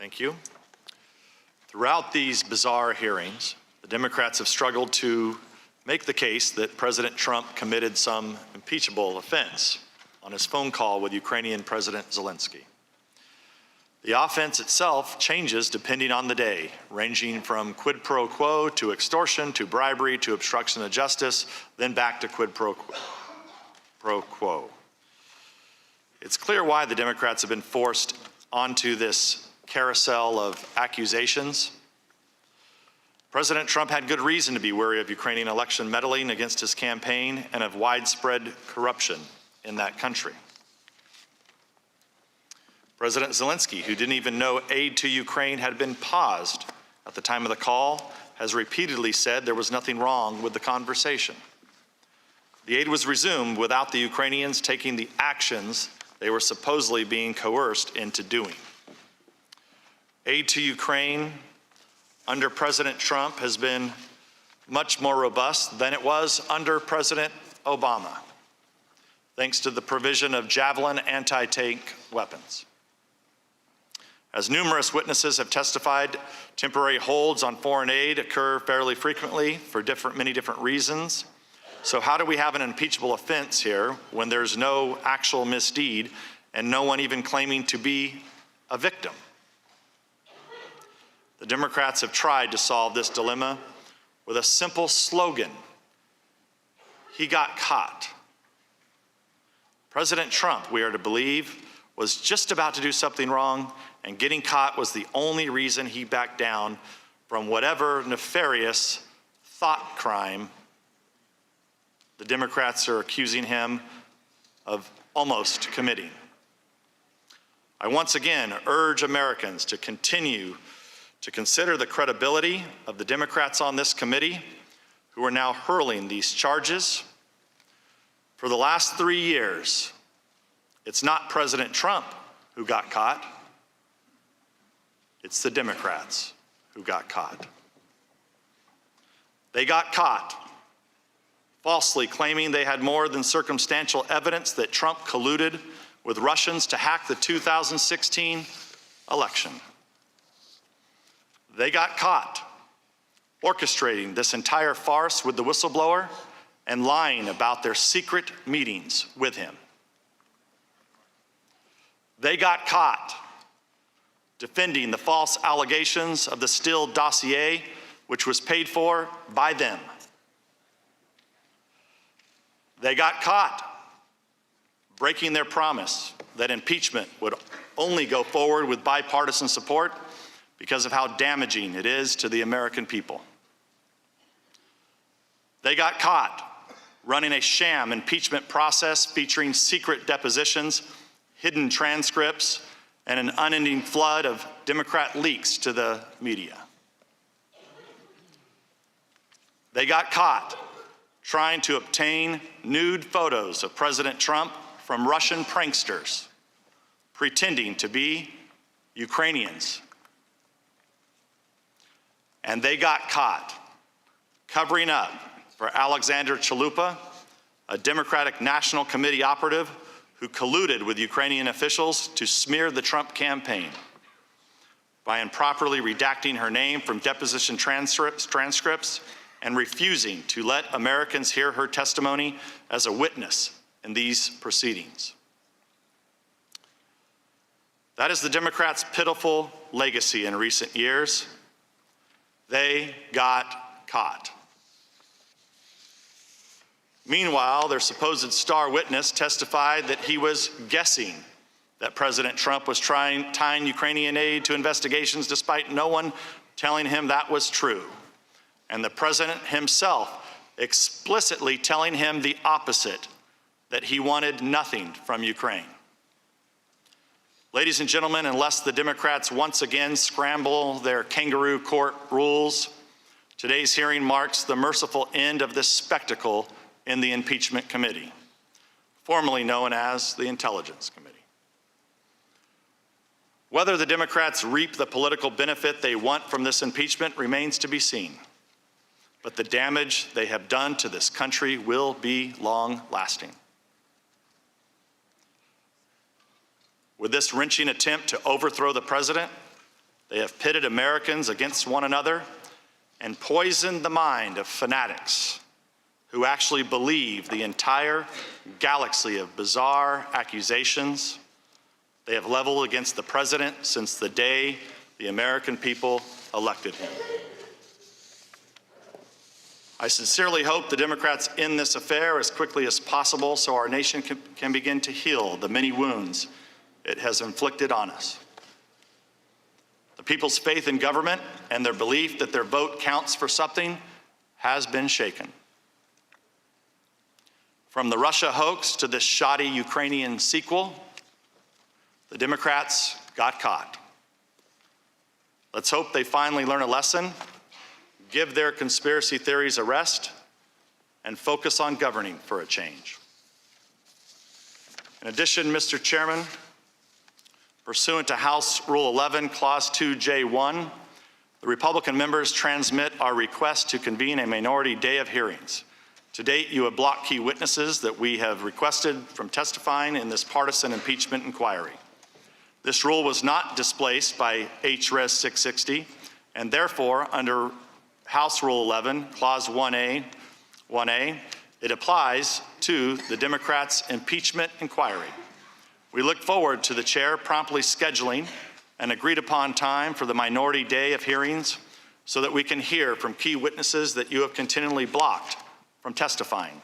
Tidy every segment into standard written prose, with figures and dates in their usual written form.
Thank you. Throughout these bizarre hearings, the Democrats have struggled to make the case that President Trump committed some impeachable offense on his phone call with Ukrainian President Zelensky. The offense itself changes depending on the day, ranging from quid pro quo to extortion to bribery to obstruction of justice, then back to quid pro quo. It's clear why the Democrats have been forced onto this carousel of accusations. President Trump had good reason to be wary of Ukrainian election meddling against his campaign and of widespread corruption in that country. President Zelensky, who didn't even know aid to Ukraine had been paused at the time of the call, has repeatedly said there was nothing wrong with the conversation. The aid was resumed without the Ukrainians taking the actions they were supposedly being coerced into doing. Aid to Ukraine under President Trump has been much more robust than it was under President Obama, thanks to the provision of Javelin anti-tank weapons. As numerous witnesses have testified, temporary holds on foreign aid occur fairly frequently for many different reasons. So how do we have an impeachable offense here when there's no actual misdeed and no one even claiming to be a victim? The Democrats have tried to solve this dilemma with a simple slogan: he got caught. President Trump, we are to believe, was just about to do something wrong, and getting caught was the only reason he backed down from whatever nefarious thought crime the Democrats are accusing him of almost committing. I once again urge Americans to continue to consider the credibility of the Democrats on this committee who are now hurling these charges. For the last 3 years, it's not President Trump who got caught. It's the Democrats who got caught. They got caught falsely claiming they had more than circumstantial evidence that Trump colluded with Russians to hack the 2016 election. They got caught orchestrating this entire farce with the whistleblower and lying about their secret meetings with him. They got caught defending the false allegations of the Steele dossier, which was paid for by them. They got caught breaking their promise that impeachment would only go forward with bipartisan support because of how damaging it is to the American people. They got caught running a sham impeachment process featuring secret depositions, hidden transcripts, and an unending flood of Democrat leaks to the media. They got caught trying to obtain nude photos of President Trump from Russian pranksters, pretending to be Ukrainians. And they got caught covering up for Alexander Chalupa, a Democratic National Committee operative who colluded with Ukrainian officials to smear the Trump campaign by improperly redacting her name from deposition transcripts and refusing to let Americans hear her testimony as a witness in these proceedings. That is the Democrats' pitiful legacy in recent years. They got caught. Meanwhile, their supposed star witness testified that he was guessing that President Trump was tying Ukrainian aid to investigations despite no one telling him that was true, and the president himself explicitly telling him the opposite, that he wanted nothing from Ukraine. Ladies and gentlemen, unless the Democrats once again scramble their kangaroo court rules, today's hearing marks the merciful end of this spectacle in the Impeachment Committee, formerly known as the Intelligence Committee. Whether the Democrats reap the political benefit they want from this impeachment remains to be seen, but the damage they have done to this country will be long-lasting. With this wrenching attempt to overthrow the president, They have pitted Americans against one another and poisoned the mind of fanatics who actually believe the entire galaxy of bizarre accusations they have leveled against the president since the day the American people elected him. I sincerely hope the Democrats end this affair as quickly as possible so our nation can begin to heal the many wounds it has inflicted on us. The people's faith in government and their belief that their vote counts for something has been shaken. From the Russia hoax to this shoddy Ukrainian sequel, the Democrats got caught. Let's hope they finally learn a lesson, give their conspiracy theories a rest, and focus on governing for a change. In addition, Mr. Chairman, pursuant to House Rule 11, Clause 2J1, the Republican members transmit our request to convene a minority day of hearings. To date, you have blocked key witnesses that we have requested from testifying in this partisan impeachment inquiry. This rule was not displaced by H.Res. 660, and therefore, under House Rule 11, Clause 1A, it applies to the Democrats' impeachment inquiry. We look forward to the chair promptly scheduling an agreed-upon time for the minority day of hearings so that we can hear from key witnesses that you have continually blocked from testifying.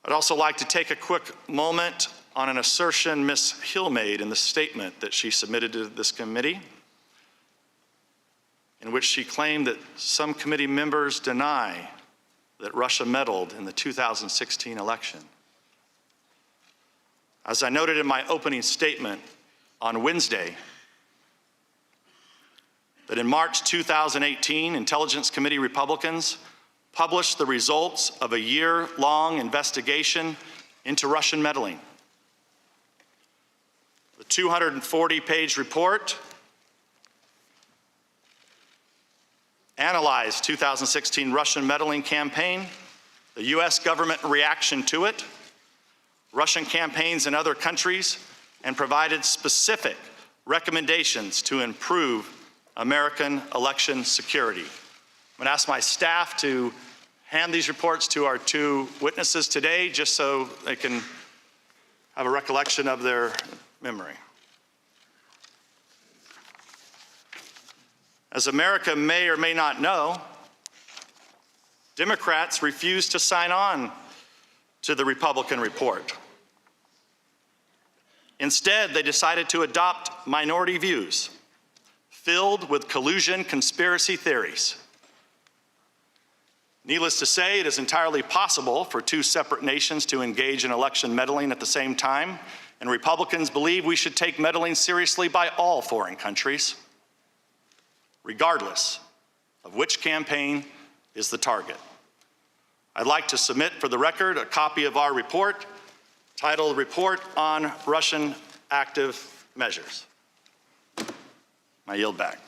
I'd also like to take a quick moment on an assertion Ms. Hill made in the statement that she submitted to this committee, in which she claimed that some committee members deny that Russia meddled in the 2016 election. As I noted in my opening statement on Wednesday, that in March 2018, Intelligence Committee Republicans published the results of a year-long investigation into Russian meddling. The 240-page report analyzed 2016 Russian meddling campaign, the U.S. government reaction to it, Russian campaigns in other countries, and provided specific recommendations to improve American election security. I'm going to ask my staff to hand these reports to our two witnesses today, just so they can have a recollection of their memory. As America may or may not know, Democrats refused to sign on to the Republican report. Instead, they decided to adopt minority views filled with collusion conspiracy theories. Needless to say, it is entirely possible for two separate nations to engage in election meddling at the same time, and Republicans believe we should take meddling seriously by all foreign countries, regardless of which campaign is the target. I'd like to submit for the record a copy of our report titled Report on Russian Active Measures. I yield back.